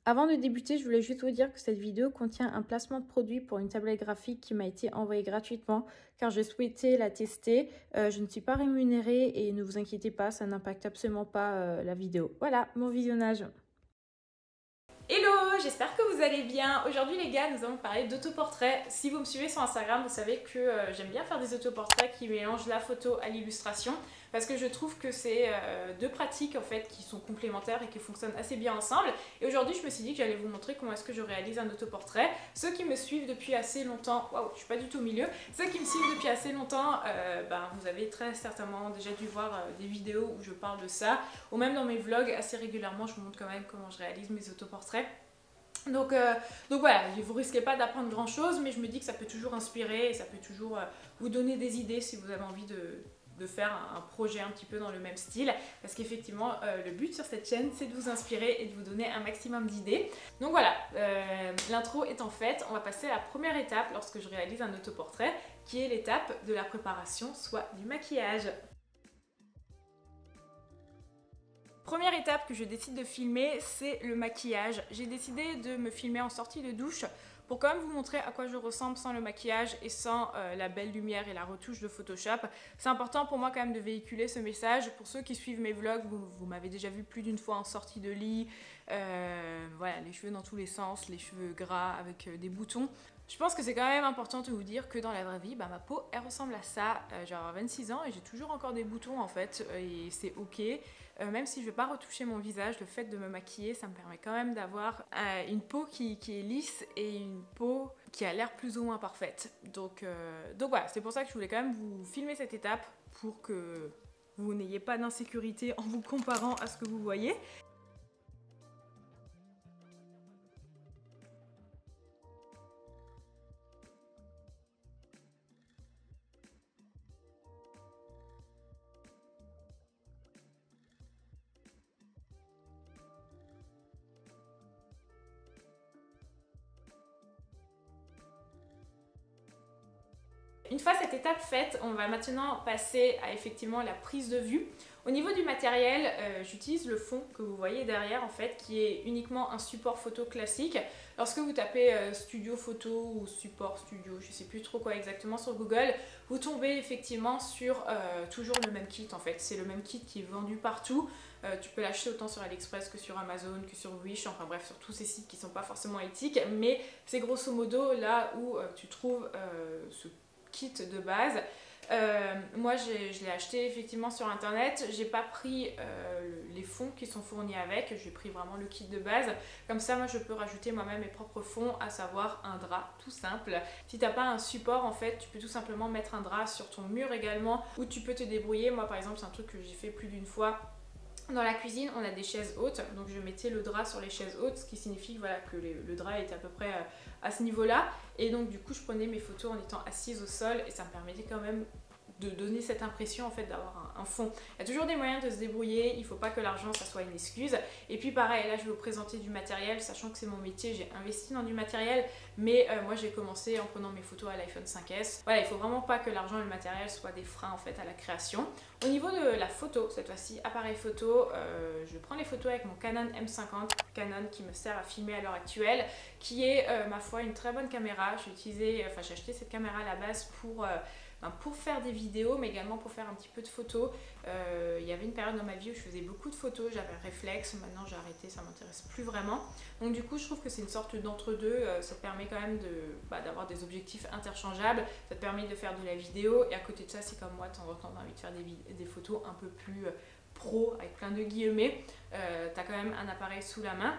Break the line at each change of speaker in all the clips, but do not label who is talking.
Avant de débuter, je voulais juste vous dire que cette vidéo contient un placement de produit pour une tablette graphique qui m'a été envoyée gratuitement car je souhaitais la tester. Je ne suis pas rémunérée et ne vous inquiétez pas, ça n'impacte absolument pas la vidéo. Voilà, bon visionnage.
Hello, j'espère que vous allez bien. Aujourd'hui les gars, nous allons parler d'autoportraits. Si vous me suivez sur Instagram, vous savez que j'aime bien faire des autoportraits qui mélangent la photo à l'illustration parce que je trouve que c'est deux pratiques en fait qui sont complémentaires et qui fonctionnent assez bien ensemble. Et aujourd'hui, je me suis dit que j'allais vous montrer comment est-ce que je réalise un autoportrait. Ceux qui me suivent depuis assez longtemps, waouh, je suis pas du tout au milieu. Ceux qui me suivent depuis assez longtemps, vous avez très certainement déjà dû voir des vidéos où je parle de ça, ou même dans mes vlogs assez régulièrement, je vous montre quand même comment je réalise mes autoportraits. Donc voilà, vous risquez pas d'apprendre grand chose, mais je me dis que ça peut toujours inspirer et ça peut toujours vous donner des idées si vous avez envie de faire un projet un petit peu dans le même style, parce qu'effectivement le but sur cette chaîne c'est de vous inspirer et de vous donner un maximum d'idées. Donc voilà, l'intro étant faite, on va passer à la première étape lorsque je réalise un autoportrait, qui est l'étape de la préparation, soit du maquillage. Première étape que je décide de filmer, c'est le maquillage. J'ai décidé de me filmer en sortie de douche pour quand même vous montrer à quoi je ressemble sans le maquillage et sans la belle lumière et la retouche de Photoshop. C'est important pour moi quand même de véhiculer ce message. Pour ceux qui suivent mes vlogs, vous m'avez déjà vu plus d'une fois en sortie de lit. Voilà, les cheveux dans tous les sens, les cheveux gras avec des boutons. Je pense que c'est quand même important de vous dire que dans la vraie vie, ma peau elle ressemble à ça. J'ai 26 ans et j'ai toujours encore des boutons en fait et c'est ok. Même si je ne vais pas retoucher mon visage, le fait de me maquiller, ça me permet quand même d'avoir une peau qui est lisse et une peau qui a l'air plus ou moins parfaite. Donc voilà, c'est pour ça que je voulais quand même vous filmer cette étape pour que vous n'ayez pas d'insécurité en vous comparant à ce que vous voyez. Une fois cette étape faite, on va maintenant passer à effectivement la prise de vue. Au niveau du matériel, j'utilise le fond que vous voyez derrière en fait, qui est uniquement un support photo classique. Lorsque vous tapez studio photo ou support studio, je ne sais plus trop quoi exactement sur Google, vous tombez effectivement sur toujours le même kit en fait. C'est le même kit qui est vendu partout. Tu peux l'acheter autant sur AliExpress que sur Amazon, que sur Wish, enfin bref, sur tous ces sites qui ne sont pas forcément éthiques, mais c'est grosso modo là où tu trouves ce kit de base. Moi je l'ai acheté effectivement sur internet, j'ai pas pris les fonds qui sont fournis avec, j'ai pris vraiment le kit de base, comme ça moi je peux rajouter moi-même mes propres fonds, à savoir un drap tout simple. Si t'as pas un support en fait, tu peux tout simplement mettre un drap sur ton mur également, ou tu peux te débrouiller. Moi par exemple c'est un truc que j'ai fait plus d'une fois. Dans la cuisine, on a des chaises hautes, donc je mettais le drap sur les chaises hautes, ce qui signifie voilà, que le drap était à peu près à ce niveau-là. Et donc du coup, je prenais mes photos en étant assise au sol et ça me permettait quand même de donner cette impression en fait d'avoir un fond. Il y a toujours des moyens de se débrouiller, il ne faut pas que l'argent ça soit une excuse. Et puis pareil, là je vais vous présenter du matériel, sachant que c'est mon métier, j'ai investi dans du matériel, mais moi j'ai commencé en prenant mes photos à l'iPhone 5S. Voilà, il ne faut vraiment pas que l'argent et le matériel soient des freins en fait à la création. Au niveau de la photo, cette fois-ci, appareil photo, je prends les photos avec mon Canon M50, Canon qui me sert à filmer à l'heure actuelle, qui est ma foi une très bonne caméra. J'ai acheté cette caméra à la base pour faire des vidéos, mais également pour faire un petit peu de photos. Il y avait une période dans ma vie où je faisais beaucoup de photos, j'avais un réflexe, maintenant j'ai arrêté, ça m'intéresse plus vraiment. Donc du coup je trouve que c'est une sorte d'entre-deux, ça te permet quand même d'avoir des objectifs interchangeables, ça te permet de faire de la vidéo, et à côté de ça, c'est comme moi, de temps en temps, on a envie de faire des photos un peu plus pro, avec plein de guillemets, t'as quand même un appareil sous la main.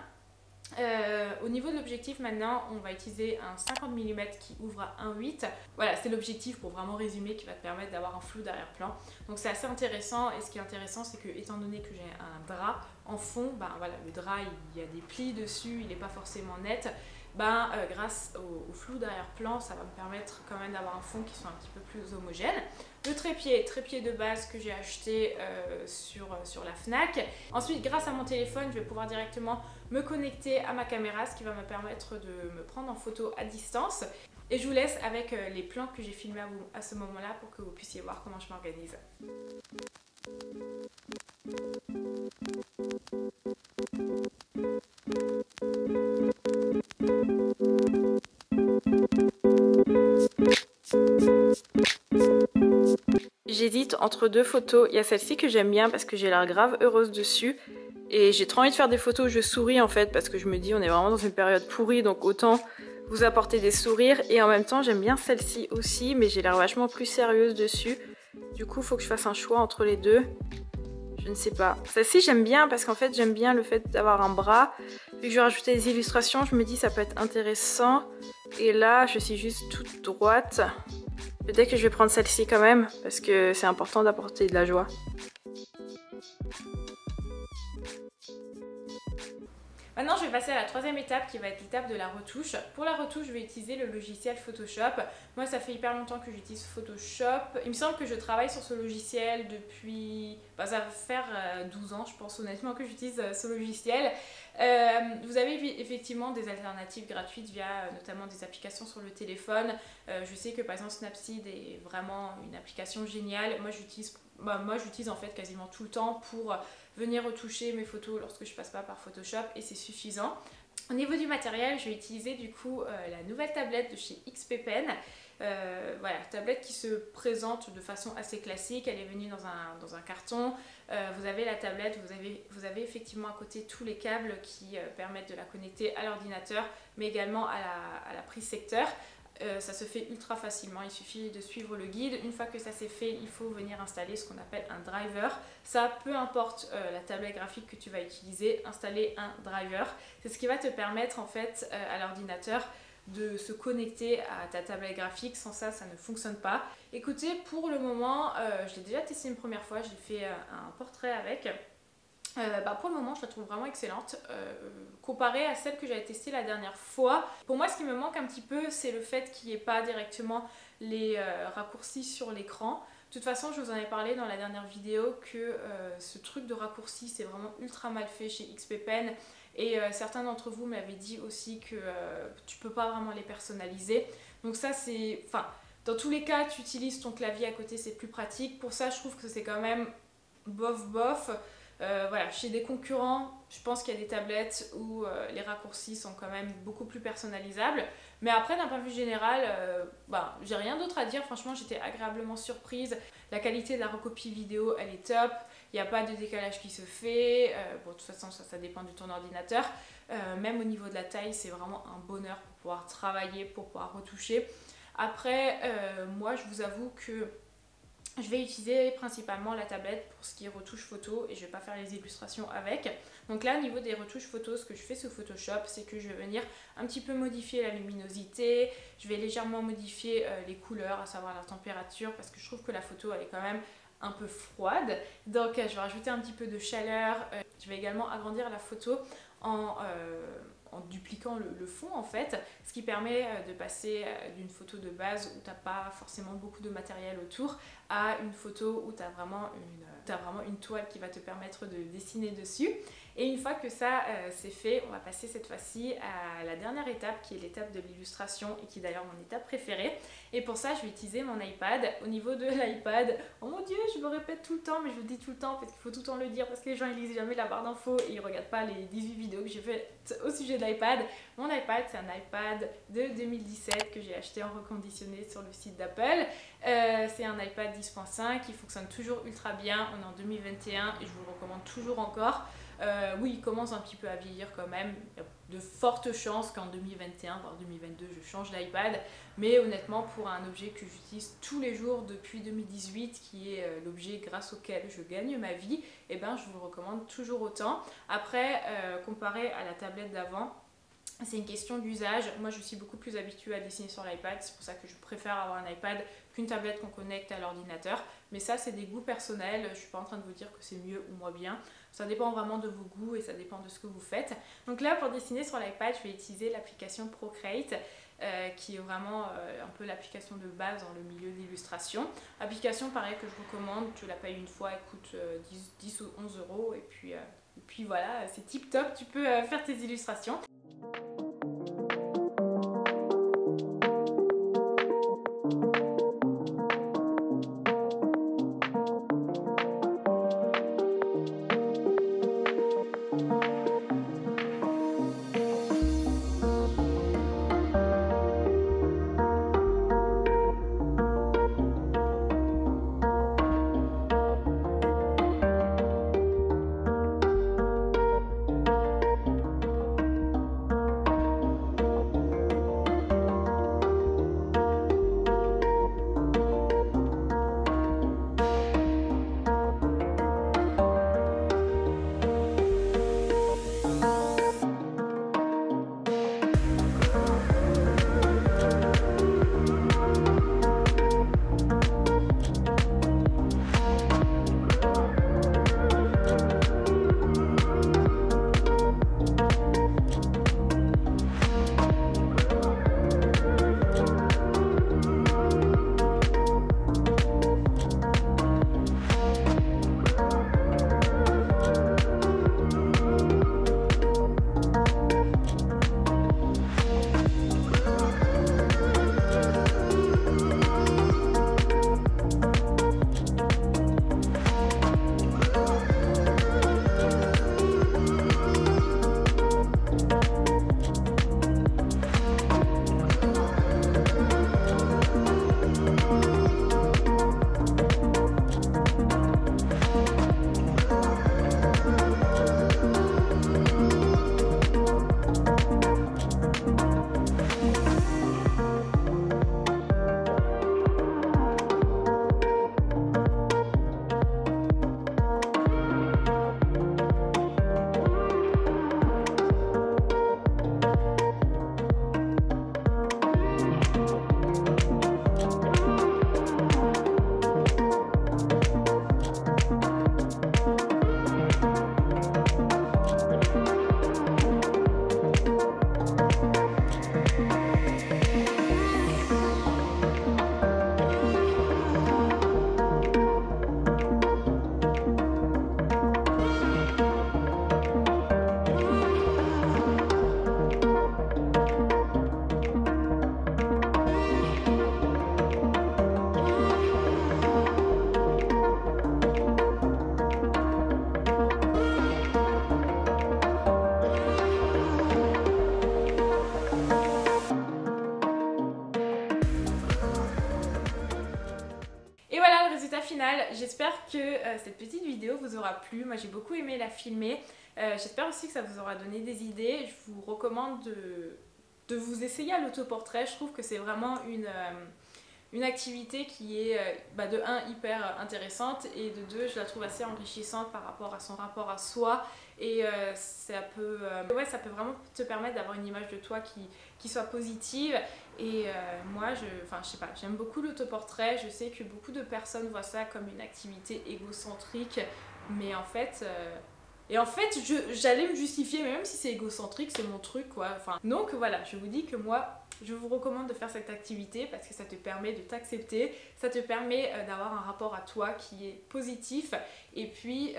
Au niveau de l'objectif maintenant, on va utiliser un 50 mm qui ouvre à 1.8. Voilà, c'est l'objectif pour vraiment résumer qui va te permettre d'avoir un flou d'arrière-plan. Donc c'est assez intéressant, et ce qui est intéressant c'est que étant donné que j'ai un drap en fond, voilà, le drap il y a des plis dessus, il n'est pas forcément net. Grâce au flou d'arrière-plan, ça va me permettre quand même d'avoir un fond qui soit un petit peu plus homogène. Le trépied de base que j'ai acheté sur la Fnac. Ensuite, grâce à mon téléphone, je vais pouvoir directement me connecter à ma caméra, ce qui va me permettre de me prendre en photo à distance. Et je vous laisse avec les plans que j'ai filmés à ce moment-là pour que vous puissiez voir comment je m'organise.
j'hésite entre deux photos. Il y a celle-ci que j'aime bien parce que j'ai l'air grave heureuse dessus. Et j'ai trop envie de faire des photos où je souris en fait, parce que je me dis on est vraiment dans une période pourrie, donc autant vous apporter des sourires. Et en même temps j'aime bien celle-ci aussi, mais j'ai l'air vachement plus sérieuse dessus. Du coup faut que je fasse un choix entre les deux. Je ne sais pas. Celle-ci j'aime bien parce qu'en fait j'aime bien le fait d'avoir un bras. Vu que je vais rajouter des illustrations, je me dis ça peut être intéressant. Et là je suis juste toute droite. Peut-être que je vais prendre celle-ci quand même, parce que c'est important d'apporter de la joie.
Maintenant, je vais passer à la troisième étape qui va être l'étape de la retouche. Pour la retouche, je vais utiliser le logiciel Photoshop. Moi, ça fait hyper longtemps que j'utilise Photoshop. Il me semble que je travaille sur ce logiciel depuis... ça va faire 12 ans, je pense honnêtement, que j'utilise ce logiciel. Vous avez effectivement des alternatives gratuites via notamment des applications sur le téléphone. Je sais que par exemple Snapseed est vraiment une application géniale. Moi, j'utilise en fait quasiment tout le temps pour venir retoucher mes photos lorsque je passe pas par Photoshop et c'est suffisant. Au niveau du matériel, je vais utiliser du coup la nouvelle tablette de chez XP Pen. Voilà, tablette qui se présente de façon assez classique, elle est venue dans un carton. Vous avez la tablette, vous avez effectivement à côté tous les câbles qui permettent de la connecter à l'ordinateur, mais également à la prise secteur. Ça se fait ultra facilement, il suffit de suivre le guide. Une fois que ça c'est fait, il faut venir installer ce qu'on appelle un driver. Ça, peu importe la tablette graphique que tu vas utiliser, installer un driver. C'est ce qui va te permettre en fait à l'ordinateur de se connecter à ta tablette graphique. Sans ça, ça ne fonctionne pas. Écoutez, pour le moment, je l'ai déjà testé une première fois, j'ai fait un portrait avec. Pour le moment, je la trouve vraiment excellente comparée à celle que j'avais testée la dernière fois. Pour moi, ce qui me manque un petit peu, c'est le fait qu'il n'y ait pas directement les raccourcis sur l'écran. De toute façon, je vous en ai parlé dans la dernière vidéo que ce truc de raccourci, c'est vraiment ultra mal fait chez XP Pen. Et certains d'entre vous m'avaient dit aussi que tu peux pas vraiment les personnaliser. Donc ça, c'est... Enfin, dans tous les cas, tu utilises ton clavier à côté, c'est plus pratique. Pour ça, je trouve que c'est quand même bof. Voilà, chez des concurrents, je pense qu'il y a des tablettes où les raccourcis sont quand même beaucoup plus personnalisables. Mais après, d'un point de vue général, j'ai rien d'autre à dire. Franchement, j'étais agréablement surprise. La qualité de la recopie vidéo, elle est top. Il n'y a pas de décalage qui se fait. Bon, de toute façon, ça dépend de ton ordinateur. Même au niveau de la taille, c'est vraiment un bonheur pour pouvoir travailler, pour pouvoir retoucher. Après, moi, je vous avoue que je vais utiliser principalement la tablette pour ce qui est retouche photo et je ne vais pas faire les illustrations avec. Donc là, au niveau des retouches photos, ce que je fais sous Photoshop, c'est que je vais venir un petit peu modifier la luminosité, je vais légèrement modifier les couleurs, à savoir la température, parce que je trouve que la photo, elle est quand même un peu froide. Donc je vais rajouter un petit peu de chaleur. Je vais également agrandir la photo en dupliquant le fond en fait, ce qui permet de passer d'une photo de base où tu n'as pas forcément beaucoup de matériel autour à une photo où tu as vraiment une toile qui va te permettre de dessiner dessus. Et une fois que ça c'est fait, on va passer cette fois-ci à la dernière étape qui est l'étape de l'illustration et qui est d'ailleurs mon étape préférée. Et pour ça, je vais utiliser mon iPad. Au niveau de l'iPad, oh mon dieu, je me répète tout le temps, mais je vous le dis tout le temps parce qu'il faut tout le temps le dire parce que les gens ils lisent jamais la barre d'infos et ils regardent pas les 18 vidéos que j'ai faites au sujet de l'iPad. Mon iPad, c'est un iPad de 2017 que j'ai acheté en reconditionné sur le site d'Apple. C'est un iPad 10.5 qui fonctionne toujours ultra bien. On est en 2021 et je vous le recommande toujours encore. Oui, il commence un petit peu à vieillir quand même. Il y a de fortes chances qu'en 2021, voire 2022, je change d'iPad. Mais honnêtement, pour un objet que j'utilise tous les jours depuis 2018, qui est l'objet grâce auquel je gagne ma vie, eh ben, je vous le recommande toujours autant. Après, comparé à la tablette d'avant, c'est une question d'usage. Moi, je suis beaucoup plus habituée à dessiner sur l'iPad. C'est pour ça que je préfère avoir un iPad qu'une tablette qu'on connecte à l'ordinateur. Mais ça, c'est des goûts personnels. Je ne suis pas en train de vous dire que c'est mieux ou moins bien. Ça dépend vraiment de vos goûts et ça dépend de ce que vous faites. Donc là, pour dessiner sur l'iPad, je vais utiliser l'application Procreate, qui est vraiment un peu l'application de base dans le milieu de l'illustration. Application, pareil, que je recommande. Tu la payes une fois, elle coûte 10 ou 11 euros. Et puis voilà, c'est tip top. Tu peux faire tes illustrations. j'espère que cette petite vidéo vous aura plu. Moi j'ai beaucoup aimé la filmer. J'espère aussi que ça vous aura donné des idées. Je vous recommande de vous essayer à l'autoportrait. Je trouve que c'est vraiment une activité qui est de 1 hyper intéressante et de 2 je la trouve assez enrichissante par rapport à son rapport à soi et ça peut vraiment te permettre d'avoir une image de toi qui soit positive et moi je sais pas, j'aime beaucoup l'autoportrait. Je sais que beaucoup de personnes voient ça comme une activité égocentrique mais en fait j'allais me justifier, mais même si c'est égocentrique, c'est mon truc quoi. Donc voilà, je vous dis que moi, je vous recommande de faire cette activité parce que ça te permet de t'accepter, ça te permet d'avoir un rapport à toi qui est positif. Et puis,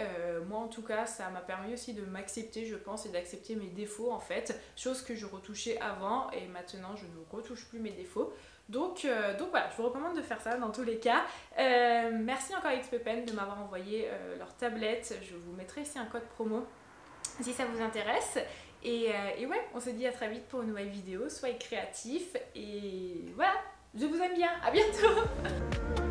moi en tout cas, ça m'a permis aussi de m'accepter, je pense, et d'accepter mes défauts en fait. Chose que je retouchais avant et maintenant je ne retouche plus mes défauts. Donc voilà, je vous recommande de faire ça dans tous les cas. Merci encore à XPPen de m'avoir envoyé leur tablette. Je vous mettrai ici un code promo si ça vous intéresse. Et ouais, on se dit à très vite pour une nouvelle vidéo. Soyez créatifs et voilà, je vous aime bien. À bientôt.